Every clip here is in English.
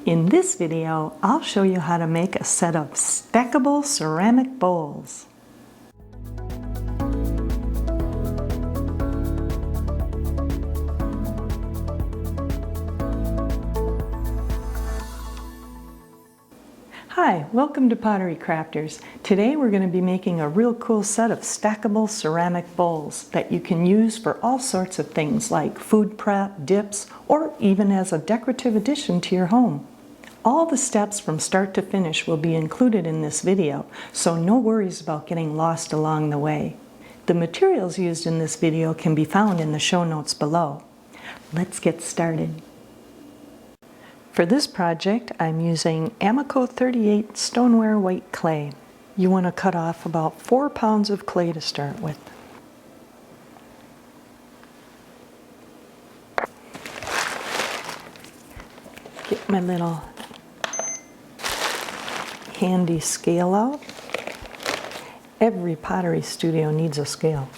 In this video, I'll show you how to make a set of stackable ceramic bowls. Hi, welcome to Pottery Crafters. Today we're going to be making a real cool set of stackable ceramic bowls that you can use for all sorts of things like food prep, dips, or even as a decorative addition to your home. All the steps from start to finish will be included in this video, so no worries about getting lost along the way. The materials used in this video can be found in the show notes below. Let's get started. For this project, I'm using Amico 38 stoneware white clay. You want to cut off about 4 pounds of clay to start with. Get my little handy scale out. Every pottery studio needs a scale.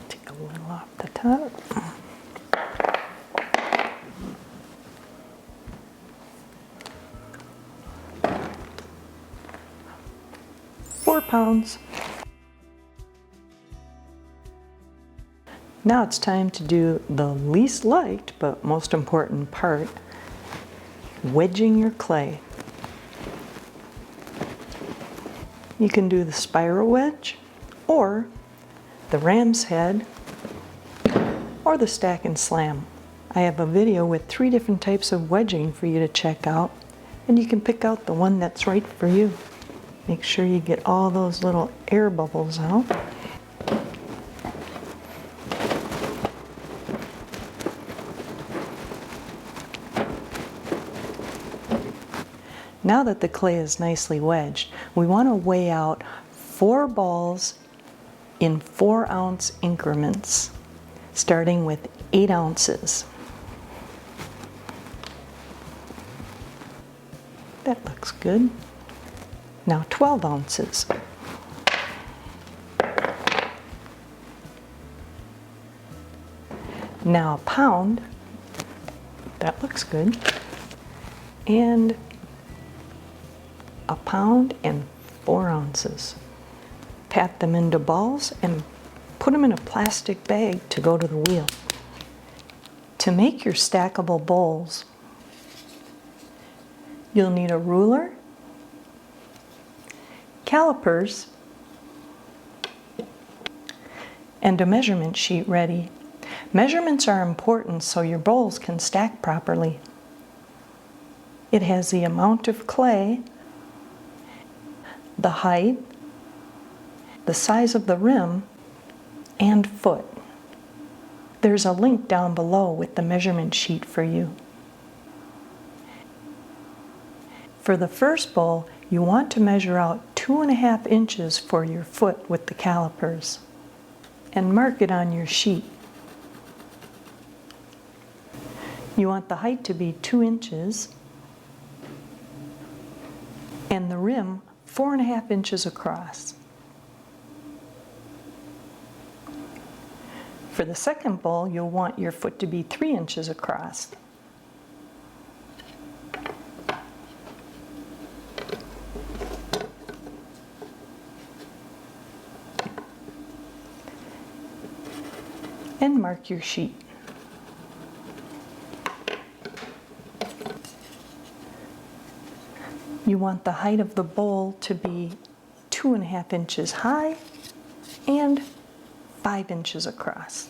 Take a little off the top. Four pounds. Now it's time to do the least liked but most important part, wedging your clay. You can do the spiral wedge, or the ram's head, or the stack and slam. I have a video with 3 different types of wedging for you to check out, and you can pick out the one that's right for you. Make sure you get all those little air bubbles out. Now that the clay is nicely wedged, we want to weigh out 4 balls in 4-ounce increments, starting with 8 ounces. That looks good. Now 12 ounces. Now a pound. That looks good. And a pound and 4 ounces. Pat them into balls and put them in a plastic bag to go to the wheel. To make your stackable bowls, you'll need a ruler, calipers, and a measurement sheet ready. Measurements are important so your bowls can stack properly. It has the amount of clay, the height, the size of the rim, and foot. There's a link down below with the measurement sheet for you. For the first bowl, you want to measure out 2.5 inches for your foot with the calipers and mark it on your sheet. You want the height to be 2 inches and the rim 4.5 inches across. For the second bowl, you'll want your foot to be 3 inches across. And mark your sheet. You want the height of the bowl to be 2.5 inches high and 5 inches across.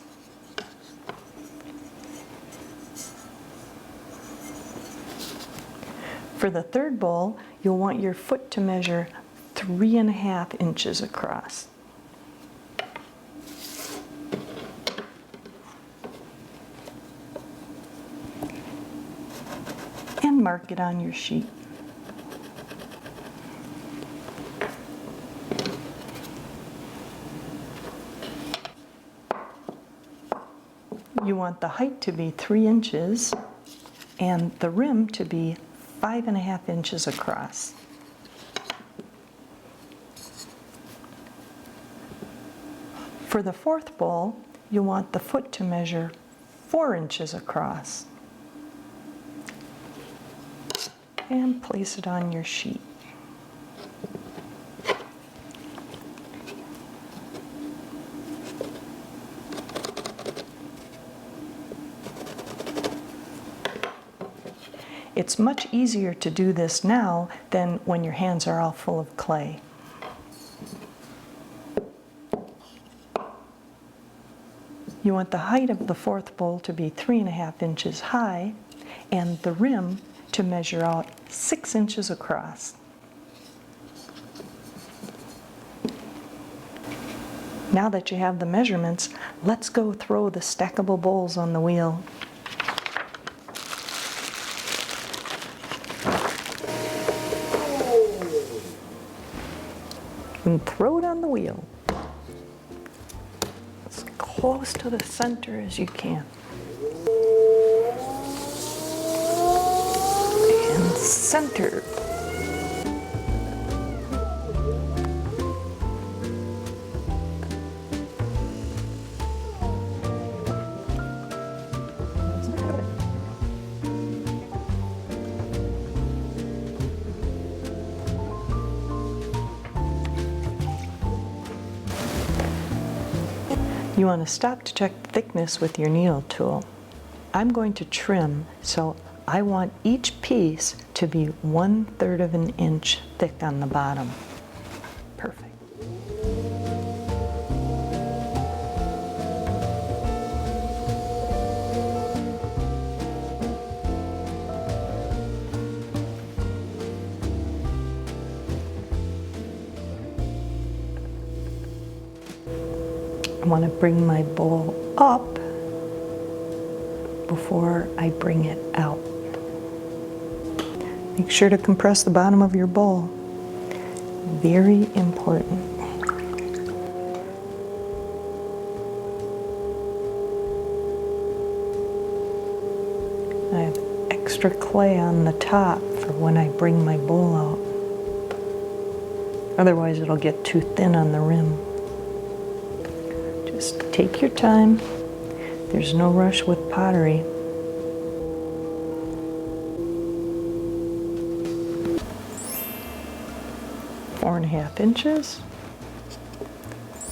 For the third bowl, you'll want your foot to measure 3.5 inches across. And mark it on your sheet. You want the height to be 3 inches and the rim to be 5.5 inches across. For the fourth bowl, you want the foot to measure 4 inches across. And place it on your sheet. It's much easier to do this now than when your hands are all full of clay. You want the height of the 4th bowl to be 3.5 inches high and the rim to measure out 6 inches across. Now that you have the measurements, let's go throw the stackable bowls on the wheel. And throw it on the wheel. As close to the center as you can. And center. You want to stop to check the thickness with your needle tool. I'm going to trim, so I want each piece to be 1/3 of an inch thick on the bottom. Perfect. I want to bring my bowl up before I bring it out. Make sure to compress the bottom of your bowl. Very important. I have extra clay on the top for when I bring my bowl out. Otherwise it'll get too thin on the rim. Just take your time. There's no rush with pottery. Four and a half inches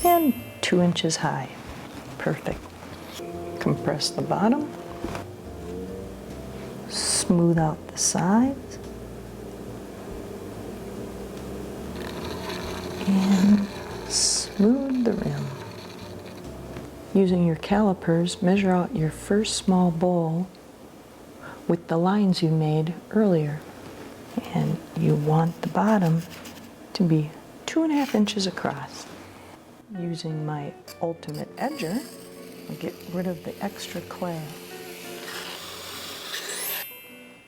and 2 inches high. Perfect. Compress the bottom. Smooth out the sides. And smooth the rim. Using your calipers, measure out your first small bowl with the lines you made earlier. And you want the bottom to be 2.5 inches across. Using my ultimate edger, I'll get rid of the extra clay.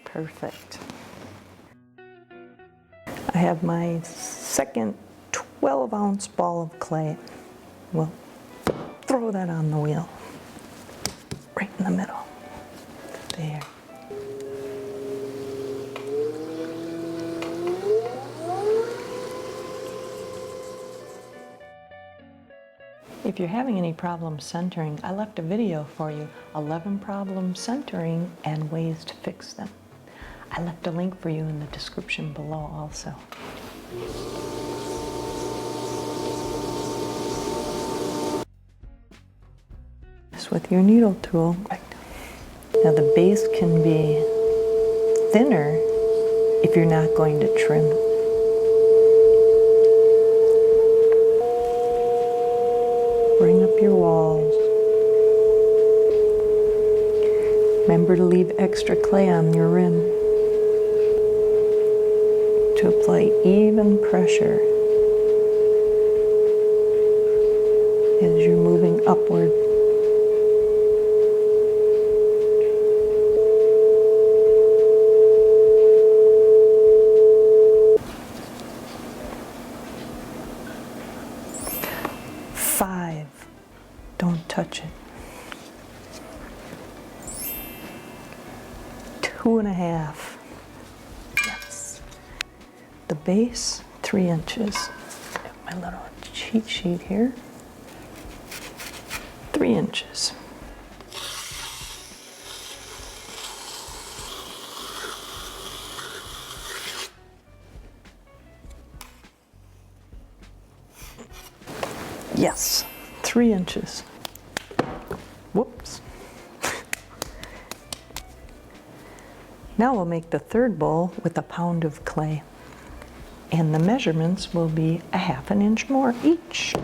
Perfect. I have my second 12-ounce ball of clay. Well, throw that on the wheel, right in the middle, there. If you're having any problems centering, I left a video for you, 11 problems centering and ways to fix them. I left a link for you in the description below also. With your needle tool. Now the base can be thinner if you're not going to trim. Bring up your walls. Remember to leave extra clay on your rim to apply even pressure as you're moving upward. Don't touch it. 2.5. Yes. The base, 3 inches. My little cheat sheet here. 3 3 inches. Yes, 3 inches. Whoops. Now we'll make the third bowl with a pound of clay. And the measurements will be 1/2 inch more each.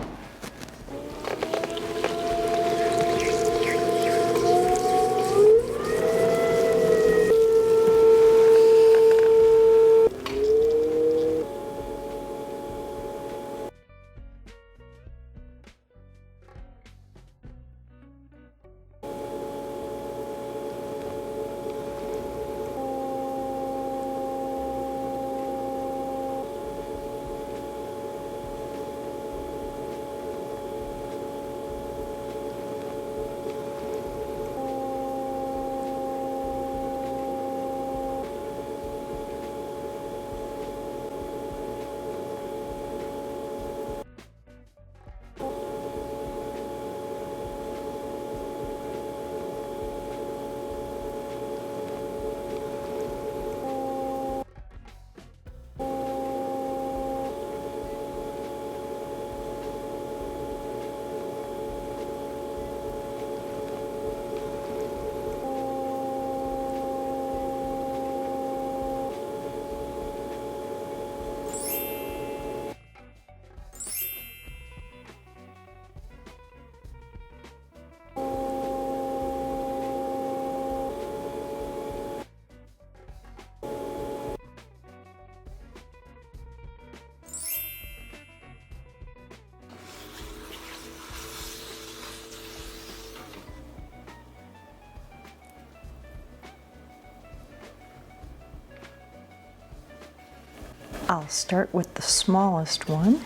I'll start with the smallest one.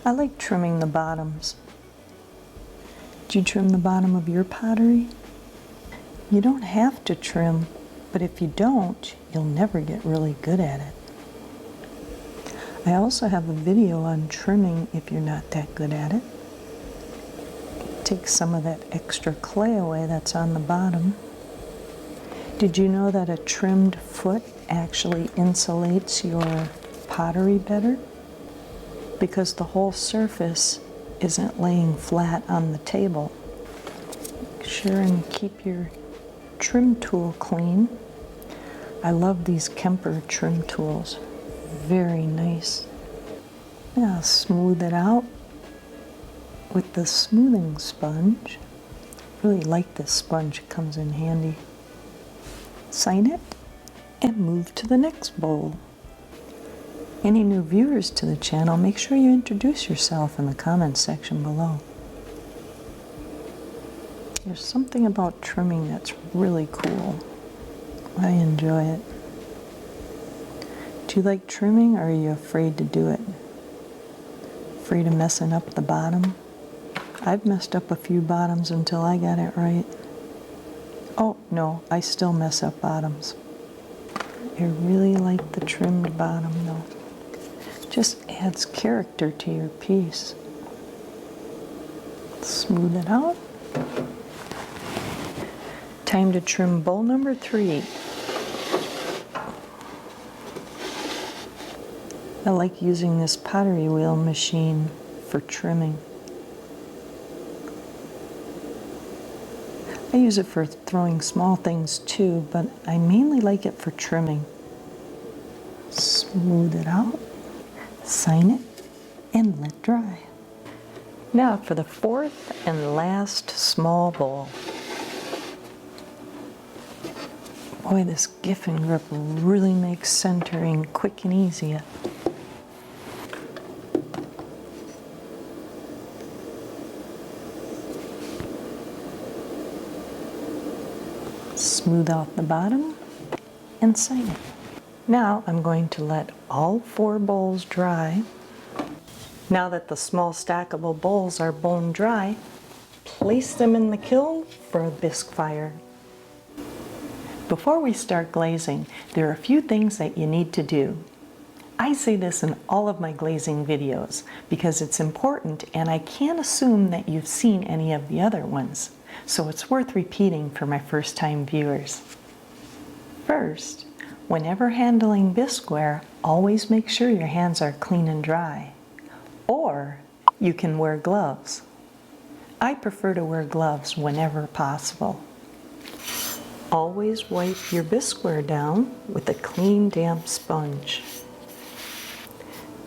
I like trimming the bottoms. Do you trim the bottom of your pottery? You don't have to trim, but if you don't, you'll never get really good at it. I also have a video on trimming if you're not that good at it. Take some of that extra clay away that's on the bottom. Did you know that a trimmed foot actually insulates your pottery better? Because the whole surface isn't laying flat on the table. Make sure and keep your trim tool clean. I love these Kemper trim tools. Very nice. Now smooth it out with the smoothing sponge. Really like this sponge, it comes in handy. Sign it and move to the next bowl. Any new viewers to the channel, make sure you introduce yourself in the comments section below. There's something about trimming that's really cool. I enjoy it. Do you like trimming, or are you afraid to do it? Afraid of messing up the bottom? I've messed up a few bottoms until I got it right. Oh, no, I still mess up bottoms. I really like the trimmed bottom, though. Just adds character to your piece. Smooth it out. Time to trim bowl number 3. I like using this pottery wheel machine for trimming. I use it for throwing small things too, but I mainly like it for trimming. Smooth it out, sign it, and let dry. Now for the 4th and last small bowl. Boy, this Giffen grip really makes centering quick and easy. Smooth out the bottom and sign it. Now I'm going to let all 4 bowls dry. Now that the small stackable bowls are bone dry, place them in the kiln for a bisque fire. Before we start glazing, there are a few things that you need to do. I say this in all of my glazing videos because it's important and I can't assume that you've seen any of the other ones, so it's worth repeating for my first-time viewers. First, whenever handling bisqueware, always make sure your hands are clean and dry, or you can wear gloves. I prefer to wear gloves whenever possible. Always wipe your bisqueware down with a clean, damp sponge.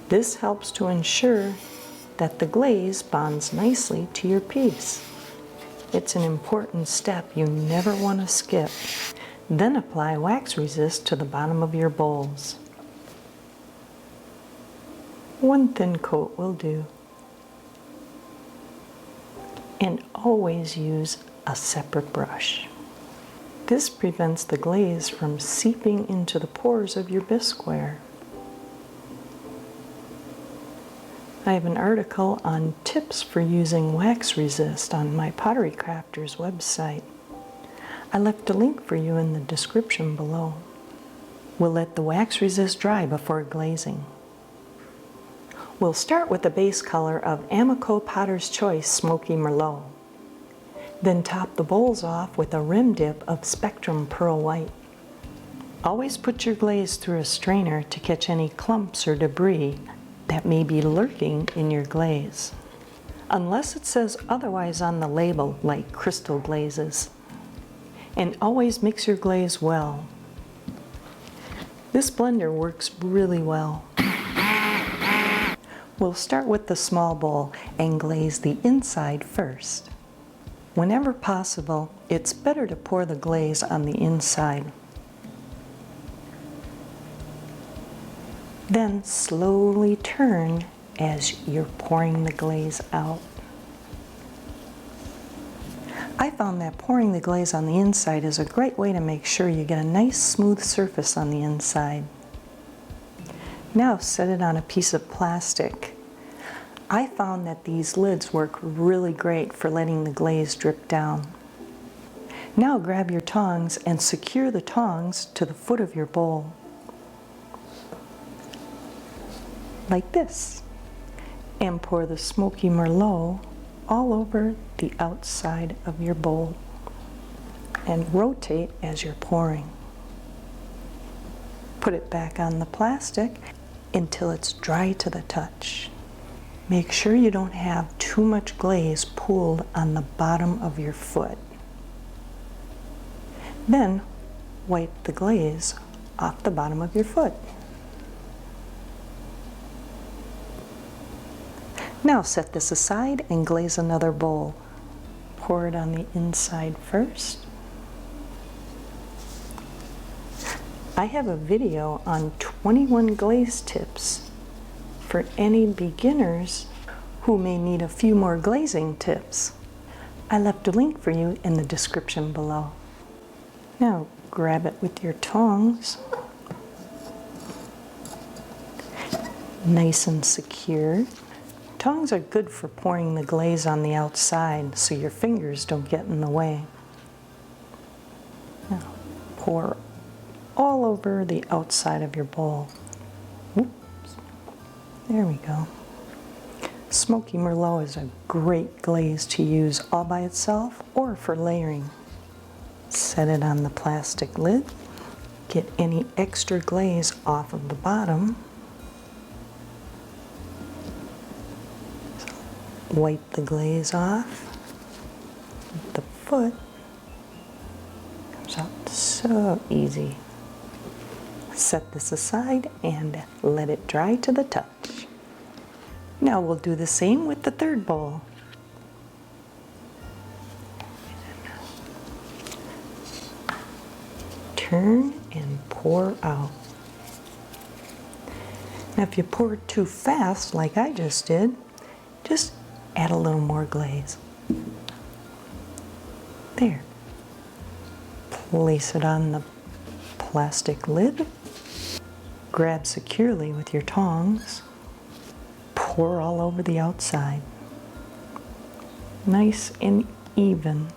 This helps to ensure that the glaze bonds nicely to your piece. It's an important step you never want to skip. Then apply wax resist to the bottom of your bowls. One thin coat will do. And always use a separate brush. This prevents the glaze from seeping into the pores of your bisqueware. I have an article on tips for using wax resist on my Pottery Crafters website. I left a link for you in the description below. We'll let the wax resist dry before glazing. We'll start with the base color of Amico Potter's Choice Smoky Merlot. Then top the bowls off with a rim dip of Spectrum Pearl White. Always put your glaze through a strainer to catch any clumps or debris that may be lurking in your glaze, unless it says otherwise on the label, like crystal glazes. And always mix your glaze well. This blender works really well. We'll start with the small bowl and glaze the inside first. Whenever possible, it's better to pour the glaze on the inside. Then slowly turn as you're pouring the glaze out. I found that pouring the glaze on the inside is a great way to make sure you get a nice smooth surface on the inside. Now set it on a piece of plastic. I found that these lids work really great for letting the glaze drip down. Now grab your tongs and secure the tongs to the foot of your bowl. Like this, and pour the Smoky Merlot all over the outside of your bowl and rotate as you're pouring. Put it back on the plastic until it's dry to the touch. Make sure you don't have too much glaze pooled on the bottom of your foot. Then wipe the glaze off the bottom of your foot. Now set this aside and glaze another bowl. Pour it on the inside first. I have a video on 21 glaze tips for any beginners who may need a few more glazing tips. I left a link for you in the description below. Now grab it with your tongs. Nice and secure. Tongs are good for pouring the glaze on the outside so your fingers don't get in the way. Now pour all over the outside of your bowl. Oops. There we go. Smoky Merlot is a great glaze to use all by itself or for layering. Set it on the plastic lid. Get any extra glaze off of the bottom. Wipe the glaze off. The foot comes out so easy. Set this aside and let it dry to the touch. Now we'll do the same with the third bowl. Turn and pour out. Now if you pour it too fast, like I just did, just add a little more glaze. There. Place it on the plastic lid. Grab securely with your tongs. Pour all over the outside. Nice and even.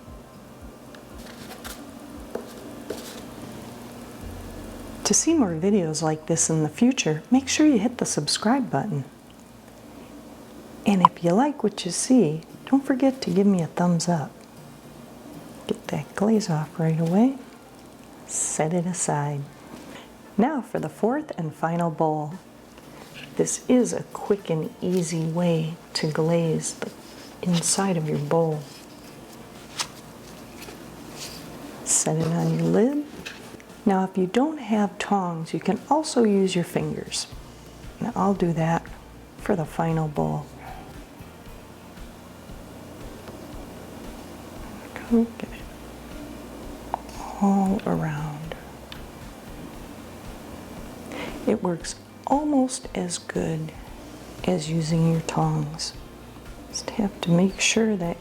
To To see more videos like this in the future, make sure you hit the subscribe button. And if you like what you see, don't forget to give me a thumbs up. Get that glaze off right away. Set it aside. Now for the fourth and final bowl. This is a quick and easy way to glaze the inside of your bowl. Set it on your lid. Now if you don't have tongs, you can also use your fingers. Now I'll do that for the final bowl. Get it all around. It works almost as good as using your tongs. Just have to make sure that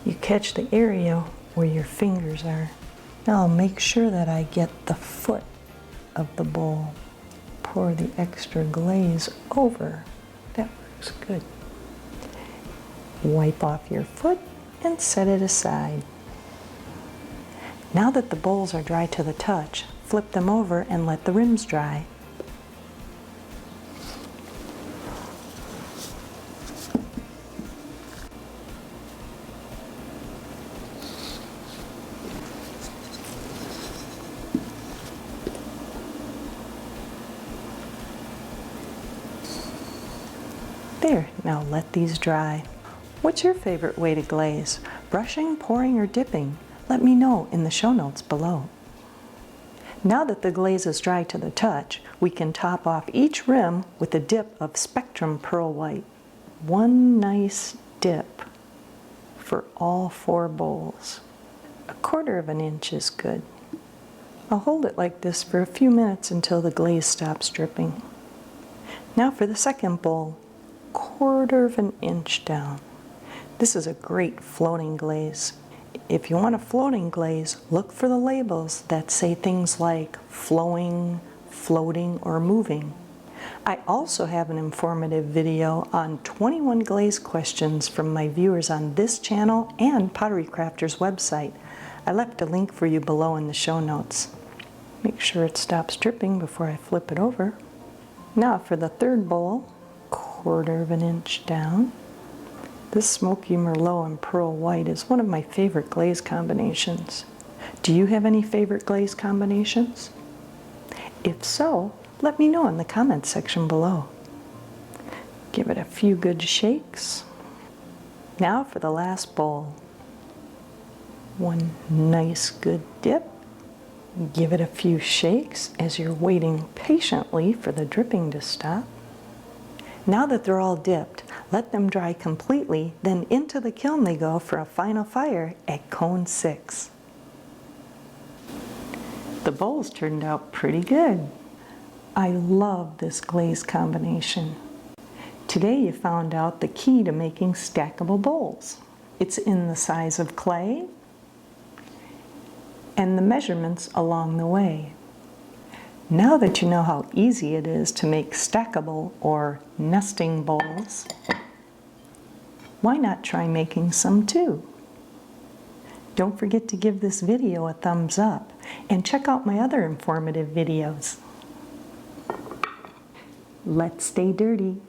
you catch the area where your fingers are. Now I'll make sure that I get the foot of the bowl. Pour the extra glaze over. That works good. Wipe off your foot and set it aside. Now that the bowls are dry to the touch, flip them over and let the rims dry. There, now let these dry. What's your favorite way to glaze? Brushing, pouring, or dipping? Let me know in the show notes below. Now that the glaze is dry to the touch, we can top off each rim with a dip of Spectrum Pearl White. One nice dip for all 4 bowls. 1/4 of an inch is good. I'll hold it like this for a few minutes until the glaze stops dripping. Now for the second bowl, 1/4 of an inch down. This is a great floating glaze. If you want a floating glaze, look for the labels that say things like flowing, floating, or moving. I also have an informative video on 21 glaze questions from my viewers on this channel and Pottery Crafter's website. I left a link for you below in the show notes. Make sure it stops dripping before I flip it over. Now for the third bowl, 1/4 of an inch down. This Smoky Merlot and Pearl White is one of my favorite glaze combinations. Do you have any favorite glaze combinations? If so, let me know in the comments section below. Give it a few good shakes. Now for the last bowl. One nice good dip. Give it a few shakes as you're waiting patiently for the dripping to stop. Now that they're all dipped, let them dry completely, then into the kiln they go for a final fire at cone 6. The bowls turned out pretty good. I love this glaze combination. Today you found out the key to making stackable bowls. It's in the size of clay and the measurements along the way. Now that you know how easy it is to make stackable or nesting bowls, why not try making some too? Don't forget to give this video a thumbs up and check out my other informative videos. Let's stay dirty.